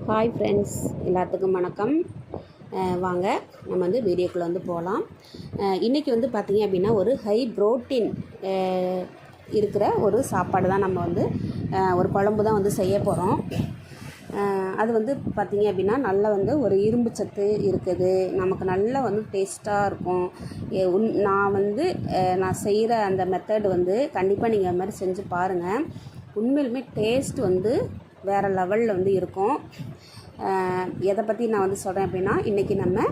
Hi friends, எல்லாத்துக்கும் வணக்கம். வாங்க நம்ம வந்து வீடியோக்குள்ளே வந்து போகலாம். இன்றைக்கி வந்து பார்த்திங்க அப்படின்னா ஒரு ஹை ப்ரோட்டீன் இருக்கிற ஒரு சாப்பாடு தான் நம்ம வந்து ஒரு குழம்பு தான் வந்து செய்ய போகிறோம். அது வந்து பார்த்திங்க அப்படின்னா நல்லா வந்து ஒரு இரும்பு சத்து இருக்குது, நமக்கு நல்லா வந்து டேஸ்ட்டாக இருக்கும். நான் செய்கிற அந்த மெத்தட் வந்து கண்டிப்பாக நீங்கள் அது மாதிரி செஞ்சு பாருங்கள். உண்மையிலுமே டேஸ்ட் வந்து வேறு லெவலில் வந்து இருக்கும். எதை பற்றி நான் வந்து சொல்கிறேன் அப்படின்னா, இன்றைக்கி நம்ம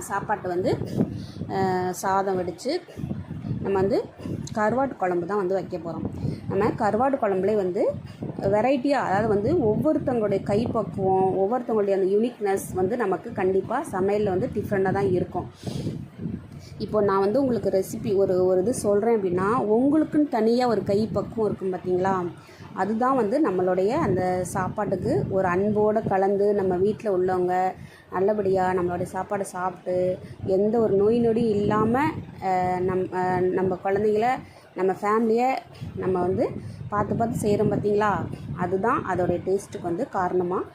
சாப்பாட்டு வந்து சாதம் வடித்து நம்ம வந்து கருவாட்டு குழம்பு தான் வந்து வைக்க போகிறோம். நம்ம கருவாட்டு குழம்புலேயே வந்து வெரைட்டியாக, அதாவது வந்து ஒவ்வொருத்தவங்களுடைய கைப்பக்குவம், ஒவ்வொருத்தவங்களுடைய அந்த யூனிக்னஸ் வந்து நமக்கு கண்டிப்பாக சமையலில் வந்து டிஃப்ரெண்ட்டாக தான் இருக்கும். இப்போ நான் வந்து உங்களுக்கு ரெசிபி ஒரு இது சொல்கிறேன் அப்படின்னா, உங்களுக்குன்னு தனியாக ஒரு கைப்பக்குவம் இருக்கும் பார்த்தீங்களா, அதுதான் வந்து நம்மளுடைய அந்த சாப்பாட்டுக்கு ஒரு அன்போடு கலந்து நம்ம வீட்டில் உள்ளவங்க நல்லபடியாக நம்மளுடைய சாப்பாடை சாப்பிட்டு எந்த ஒரு நோய் நொடி இல்லாமல் நம்ம குழந்தைங்கள, நம்ம ஃபேமிலியை நம்ம வந்து பார்த்து செய்கிறோம் பார்த்தீங்களா, அதுதான் அதோடைய டேஸ்ட்டுக்கு வந்து காரணமாக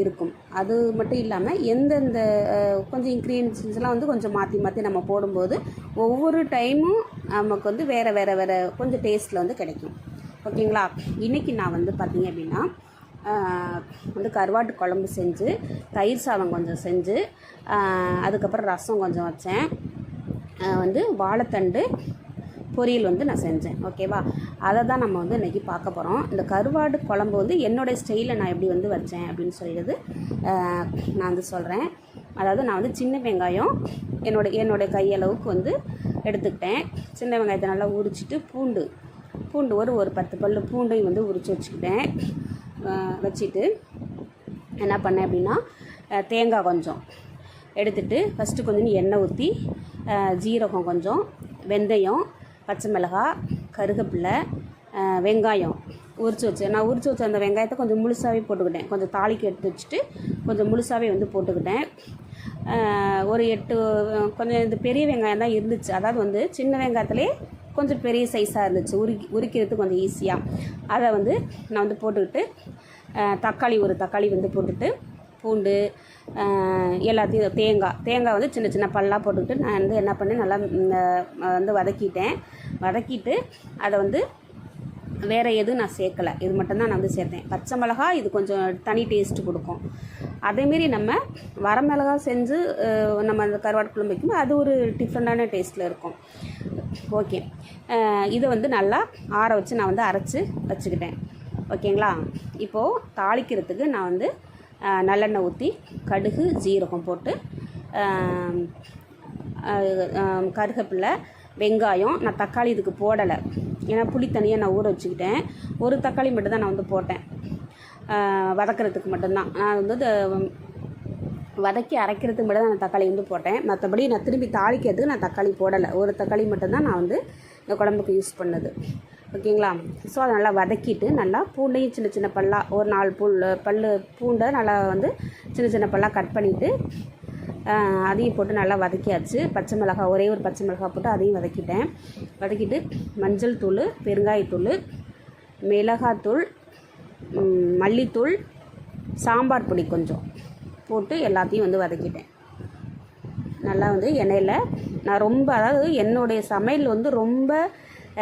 இருக்கும். அது மட்டும் இல்லாமல் எந்தெந்த கொஞ்சம் இன்க்ரீடியன்ஸ்லாம் வந்து கொஞ்சம் மாற்றி நம்ம போடும்போது ஒவ்வொரு டைமும் நமக்கு வந்து வேறு கொஞ்சம் டேஸ்ட்டில் வந்து கிடைக்கும். ஓகேங்களா. இன்றைக்கி நான் வந்து பார்த்திங்க அப்படின்னா வந்து கருவாட்டு குழம்பு செஞ்சு, தயிர் சாதம் கொஞ்சம் செஞ்சு, அதுக்கப்புறம் ரசம் கொஞ்சம் வச்சேன், வந்து வாழைத்தண்டு பொரியல் வந்து நான் செஞ்சேன். ஓகேவா. அதை தான் நம்ம வந்து இன்றைக்கி பார்க்க போகிறோம். இந்த கருவாடு குழம்பு வந்து என்னோடய ஸ்டைலில் நான் எப்படி வந்து வச்சேன் அப்படின்னு சொல்லிடுது நான் வந்து சொல்கிறேன். அதாவது நான் வந்து சின்ன வெங்காயம் என்னோடய கையளவுக்கு வந்து எடுத்துக்கிட்டேன். சின்ன வெங்காயத்தை நல்லா உரிச்சிட்டு பூண்டு ஒரு 10 பல் பூண்டையும் வந்து உரித்து வச்சுட்டு என்ன பண்ணேன் அப்படின்னா, தேங்காய் கொஞ்சம் எடுத்துகிட்டு ஃபஸ்ட்டு கொஞ்சம் எண்ணெய் ஊற்றி, ஜீரகம் கொஞ்சம், வெந்தயம், பச்சை மிளகாய், கருவேப்பிலை, வெங்காயம் நான் உரித்து வச்ச அந்த வெங்காயத்தை கொஞ்சம் முழுசாகவே போட்டுக்கிட்டேன். கொஞ்சம் தாளிக்கு எடுத்து வச்சுட்டு கொஞ்சம் முழுசாகவே வந்து போட்டுக்கிட்டேன். ஒரு 8 கொஞ்சம் இந்த பெரிய வெங்காயம் தான் இருந்துச்சு. அதாவது வந்து சின்ன வெங்காயத்துலேயே கொஞ்சம் பெரிய சைஸாக இருந்துச்சு, உரிக்கிறதுக்கு கொஞ்சம் ஈஸியாக. அதை வந்து நான் வந்து போட்டுக்கிட்டு, ஒரு தக்காளி வந்து போட்டுட்டு, பூண்டு எல்லாத்தையும், தேங்காய் வந்து சின்ன சின்ன பல்லாக போட்டுக்கிட்டு நான் வந்து என்ன பண்ணேன், நல்லா வந்து வதக்கிட்டு அதை வந்து வேறு எதுவும் நான் சேர்க்கலை. இது மட்டும்தான் நான் வந்து சேர்த்தேன். பச்சை மிளகா இது கொஞ்சம் தனி டேஸ்ட்டு கொடுக்கும். அதேமாரி நம்ம வரமிளகா செஞ்சு நம்ம அந்த கருவாட்டு குழம்பு வைக்கும்போது அது ஒரு டிஃப்ரெண்ட்டான டேஸ்ட்டில் இருக்கும். ஓகே. இதை வந்து நல்லா ஆற வச்சு நான் வந்து அரைச்சி வச்சுக்கிட்டேன். ஓகேங்களா. இப்போது தாளிக்கிறதுக்கு நான் வந்து நல்லெண்ணெய் ஊற்றி கடுகு ஜீரகம் போட்டு, கருவேப்பிலை, வெங்காயம், நான் தக்காளி இதுக்கு போடலை, ஏன்னா புளி தனியாக நான் ஊற வச்சுக்கிட்டேன். ஒரு தக்காளி மட்டும்தான் நான் வந்து போட்டேன், வதக்கிறதுக்கு மட்டும்தான். நான் வந்து வதக்கி அரைக்கிறதுக்கு மட்டும் தான் நான் தக்காளி வந்து போட்டேன். மற்றபடி நான் திரும்பி தாளிக்கிறதுக்கு நான் தக்காளி போடலை. ஒரு தக்காளி மட்டும்தான் நான் வந்து இந்த குழம்புக்கு யூஸ் பண்ணது. ஓகேங்களா. ஸோ அதை நல்லா வதக்கிட்டு, நல்லா பூண்டையும் சின்ன சின்ன பல்லாக ஒரு 4 பூண்டை நல்லா வந்து சின்ன சின்ன பல்லாக கட் பண்ணிவிட்டு அதையும் போட்டு நல்லா வதக்கியாச்சு. பச்சை மிளகாய், ஒரே ஒரு பச்சை மிளகாய் போட்டு அதையும் வதக்கிட்டு மஞ்சள் தூள், பெருங்காயத்தூள், மிளகாத்தூள், மல்லித்தூள், சாம்பார் பொடி கொஞ்சம் போட்டு எல்லாத்தையும் வந்து வதக்கிட்டேன். நல்லா வந்து எண்ணெயில் நான் அதாவது என்னுடைய சமையல் வந்து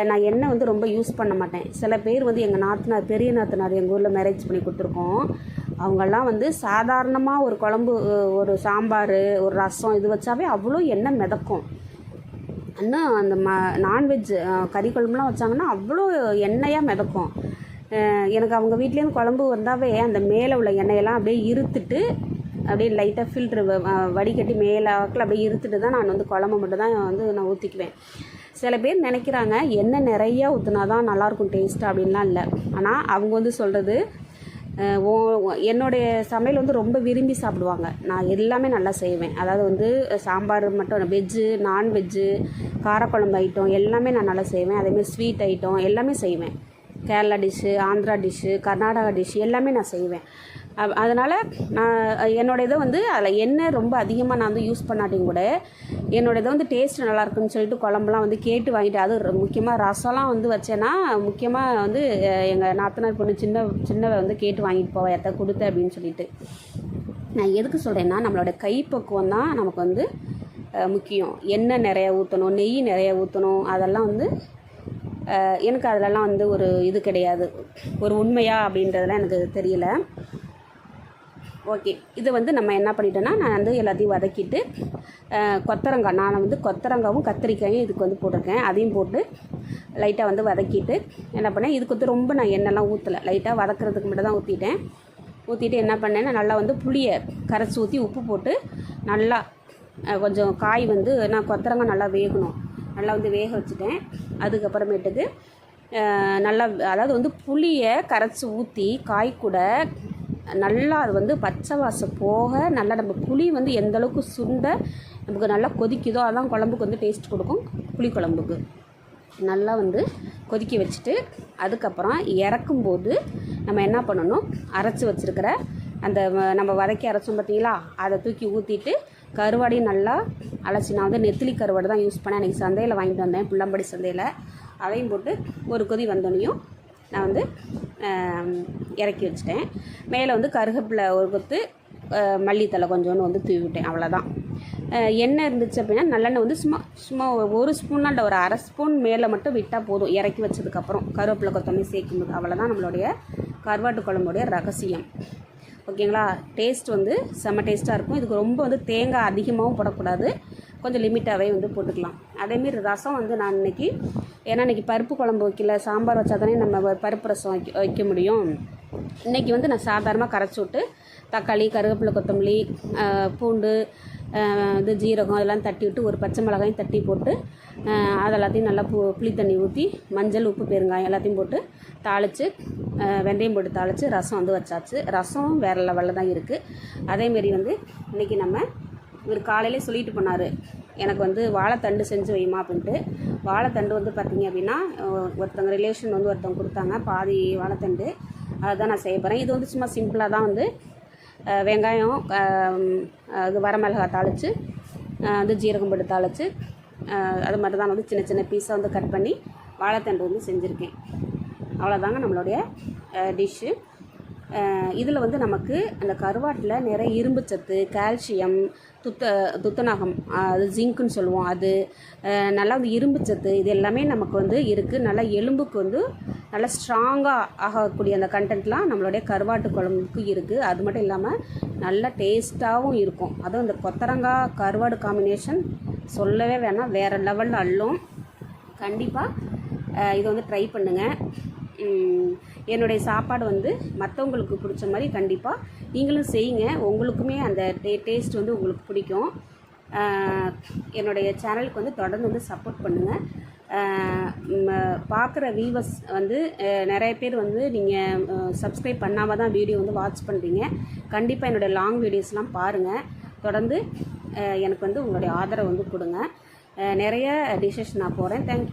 நான் எண்ணெய் வந்து ரொம்ப யூஸ் பண்ண மாட்டேன். சில பேர் வந்து எங்கள் பெரிய நாத்தனார் எங்கள் ஊரில் மேரேஜ் பண்ணி கொடுத்துருக்கோம். அவங்கெல்லாம் வந்து சாதாரணமாக ஒரு குழம்பு, ஒரு சாம்பார், ஒரு ரசம் இது வச்சாவே அவ்வளோ எண்ணெய் மிதக்கும். இன்னும் அந்த நான்வெஜ் கறி குழம்புலாம் வச்சாங்கன்னா அவ்வளோ எண்ணெயாக மிதக்கும். எனக்கு அவங்க வீட்லேருந்து குழம்பு வந்தாவே அந்த மேலே உள்ள எண்ணெயெல்லாம் அப்படியே இருத்துட்டு, அப்படியே லைட்டாக ஃபில்ட்ரு வடிகட்டி மேலாக்கில் அப்படியே இருத்துட்டு தான் நான் வந்து குழம்பு மட்டும் தான் வந்து நான் ஊற்றிக்குவேன். சில பேர் நினைக்கிறாங்க எண்ணெய் நிறையா ஊற்றினா தான் நல்லாயிருக்கும் டேஸ்ட்டு, அப்படின்லாம் இல்லை. ஆனால் அவங்க வந்து சொல்கிறது, என்னுடைய சமையல் வந்து ரொம்ப விரும்பி சாப்பிடுவாங்க. நான் எல்லாமே நல்லா செய்வேன். அதாவது வந்து சாம்பார் மட்டும், வெஜ்ஜு, நான்வெஜ்ஜு, காரக்குழம்பு ஐட்டம் எல்லாமே நான் நல்லா செய்வேன். அதேமாதிரி ஸ்வீட் ஐட்டம் எல்லாமே செய்வேன். Kerala dish, Andhra dish, Karnataka dish எல்லாமே நான் செய்வேன். அதனால் நான் என்னோட இதை வந்து அதில் எண்ணெய் ரொம்ப அதிகமாக நான் வந்து யூஸ் பண்ணாட்டியும் கூட என்னோட இதை வந்து டேஸ்ட் நல்லாயிருக்குன்னு சொல்லிட்டு குழம்புலாம் வந்து கேட்டு வாங்கிட்டு, அது முக்கியமாக ரசம்லாம் வந்து வச்சேன்னா முக்கியமாக வந்து எங்கள் நாத்தனார் பொண்ணு சின்னவ வந்து கேட்டு வாங்கிட்டு போவா, எத்த கொடுத்த அப்படின்னு சொல்லிட்டு. நான் எதுக்கு சொல்கிறேன்னா, நம்மளோட கைப்பக்குவம் தான் நமக்கு வந்து முக்கியம். எண்ணெய் நிறைய ஊற்றணும், நெய் நிறைய ஊற்றணும், அதெல்லாம் வந்து எனக்கு அதிலலாம் வந்து ஒரு இது கிடையாது, ஒரு உண்மையா அப்படின்றதெல்லாம் எனக்கு தெரியல. ஓகே, இதை வந்து நம்ம என்ன பண்ணிட்டோன்னா, நான் வந்து எல்லாத்தையும் வதக்கிட்டு கொத்தரங்காய், நான் வந்து கொத்தரங்காவும் கத்திரிக்காயும் இதுக்கு வந்து போட்டிருக்கேன், அதையும் போட்டு லைட்டாக வந்து வதக்கிட்டு என்ன பண்ணேன், இதுக்கு வந்து ரொம்ப நான் எண்ணெய்லாம் ஊற்றலை, லைட்டாக வதக்கிறதுக்கு மட்டும் தான் ஊற்றிட்டு என்ன பண்ணேன்னா, நல்லா வந்து புளியை கரைச்சி ஊற்றி உப்பு போட்டு நல்லா கொஞ்சம் காய் வந்து நான் கொத்தரங்காய் நல்லா வேகணும், நல்லா வந்து வேக வச்சுட்டேன். அதுக்கப்புறமேட்டுக்கு நல்லா அதாவது வந்து புளியை கரைச்சி ஊற்றி காய் கூட நல்லா அது வந்து பச்சை வாசம் போக நல்லா நம்ம புளி வந்து எந்தளவுக்கு சுண்ட நமக்கு நல்லா கொதிக்குதோ அதான் குழம்புக்கு வந்து டேஸ்ட் கொடுக்கும். புளி குழம்புக்கு நல்லா வந்து கொதிக்க வச்சுட்டு அதுக்கப்புறம் இறக்கும்போது நம்ம என்ன பண்ணணும், அரைச்சி வச்சுருக்கிற அந்த நம்ம வதக்கி அரைச்சோம் பார்த்தீங்களா, அதை தூக்கி ஊற்றிட்டு கருவாடையும் நல்லா அலசி, நான் வந்து நெத்திலி கருவாடு தான் யூஸ் பண்ணேன், அன்றைக்கி சந்தையில் வாங்கிட்டு வந்தேன், புள்ளம்படி சந்தையில். அதையும் போட்டு ஒரு கொதி வந்தோடனையும் நான் வந்து இறக்கி வச்சுட்டேன். மேலே வந்து கருவேப்பிலை ஒரு கொத்து, மல்லித்தலை கொஞ்சோன்னு வந்து தூவி விட்டேன், அவ்வளோதான். எண்ணெய் இருந்துச்சு அப்படின்னா நல்லெண்ணெய் வந்து சும்மா ஒரு ஸ்பூன்னாண்ட ஒரு அரை ஸ்பூன் மேலே மட்டும் விட்டால் போதும், இறக்கி வச்சதுக்கப்புறம் கருவேப்பிலை கொத்தமல்லி சேர்க்கும்போது. அவ்வளோதான் நம்மளுடைய கருவாட்டு குழம்புடைய ரகசியம். ஓகேங்களா? டேஸ்ட் வந்து செம்ம டேஸ்ட்டாக இருக்கும். இதுக்கு ரொம்ப வந்து தேங்காய் அதிகமாகவும் போடக்கூடாது, கொஞ்சம் லிமிட்டாகவே வந்து போட்டுக்கலாம். அதேமாரி ரசம் வந்து நான் இன்றைக்கி, ஏன்னா இன்றைக்கி பருப்பு குழம்பு வைக்கல, சாம்பார் வச்சா தானே நம்ம பருப்பு ரசம் வைக்க முடியும். இன்றைக்கி வந்து நான் சாதாரணமாக கரைச்சி விட்டு தக்காளி, கருவேப்பிலை, கொத்தமல்லி, பூண்டு, இது ஜீரகம் இதெல்லாம் தட்டி விட்டு ஒரு பச்சை மிளகாயும் தட்டி போட்டு அது எல்லாத்தையும் நல்லா புளி தண்ணி ஊற்றி மஞ்சள், உப்பு, பெருங்காயம் எல்லாத்தையும் போட்டு தாளித்து வெந்தயம் போட்டு தாளித்து ரசம் வந்து வச்சாச்சு. ரசம் வேறு லெவலில் தான் இருக்குது. அதேமாரி வந்து இன்றைக்கி நம்ம இவர் காலையிலே சொல்லிட்டு போனார், எனக்கு வந்து வாழைத்தண்டு செஞ்சு வைமா அப்படின்ட்டு. வாழைத்தண்டு வந்து பார்த்திங்க அப்படின்னா ஒருத்தவங்க ரிலேஷன் வந்து ஒருத்தவங்க கொடுத்தாங்க, பாதி வாழைத்தண்டு, அதுதான் நான் செய்ய போகிறேன். இது வந்து சும்மா சிம்பிளாக தான் வந்து வெங்காயம், இது வரமிளகாய் தாளித்து, வந்து ஜீரகம் போட்டு தாளித்து, அது மட்டும் தான் வந்து சின்ன சின்ன பீஸாக வந்து கட் பண்ணி வாழைத்தண்டு வந்து செஞ்சுருக்கேன். அவ்வளோதாங்க நம்மளுடைய டிஷ்ஷு. இதில் வந்து நமக்கு அந்த கருவாட்டில் நிறைய இரும்பு சத்து, கால்சியம், துத்தநாகம், அது ஜிங்க்குன்னு சொல்லுவோம், அது நல்லா வந்து இரும்பு சத்து, இது எல்லாமே நமக்கு வந்து இருக்குது. நல்லா எலும்புக்கு வந்து நல்லா ஸ்ட்ராங்காக ஆகக்கூடிய அந்த கண்டென்ட்லாம் நம்மளுடைய கருவாட்டு குழம்புக்கு இருக்குது. அது மட்டும் இல்லாமல் நல்லா டேஸ்ட்டாகவும் இருக்கும். அதுவும் இந்த கொத்தரங்காய் கருவாடு காம்பினேஷன் சொல்லவே வேணாம், வேறு லெவலில் அள்ளும். கண்டிப்பாக இதை வந்து ட்ரை பண்ணுங்கள். என்னுடைய சாப்பாடு வந்து மற்றவங்களுக்கு பிடிச்ச மாதிரி கண்டிப்பாக நீங்களும் செய்யுங்க, உங்களுக்குமே அந்த டேஸ்ட் வந்து உங்களுக்கு பிடிக்கும். என்னுடைய சேனலுக்கு வந்து தொடர்ந்து வந்து சப்போர்ட் பண்ணுங்கள். பார்க்குற வியூவர்ஸ் வந்து நிறைய பேர் வந்து நீங்கள் சப்ஸ்கிரைப் பண்ணாமல் தான் வீடியோ வந்து வாட்ச் பண்ணுறீங்க. கண்டிப்பாக என்னுடைய லாங் வீடியோஸ்லாம் பாருங்கள், தொடர்ந்து எனக்கு வந்து உங்களுடைய ஆதரவு வந்து கொடுங்க. நிறைய டிஷ்ஷஸ் நான் போகிறேன். தேங்க்யூ.